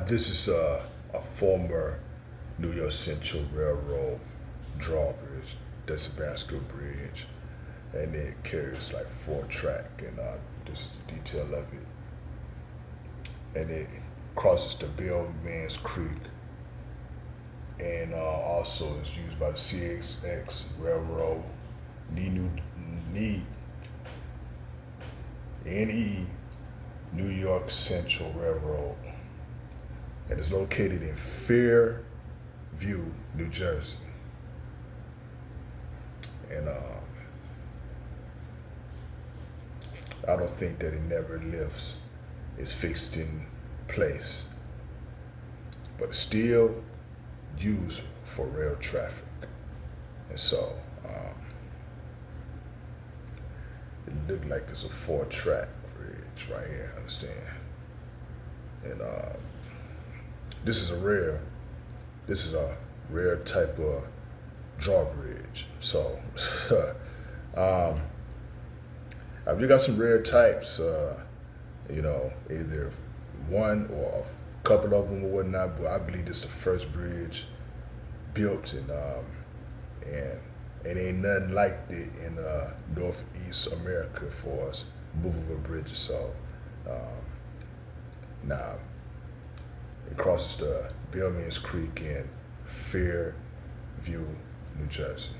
This is a former New York Central Railroad drawbridge. That's a basket bridge, and it carries like 4 track, and this is the detail of it. And it crosses the Bellman's Creek, and also is used by the CSX Railroad, NE New York Central Railroad, and it's located in Fairview, New Jersey. And I don't think that it never lifts. It's fixed in place, but it's still used for rail traffic. And so it looked like it's a 4-track bridge right here, understand? And this is a rare type of drawbridge. So you got some rare types, either one or a couple of them or whatnot, but I believe this is the first bridge built, and ain't nothing like it in Northeast America for us movable bridges. So now it crosses the Bellman's Creek in Fairview, New Jersey.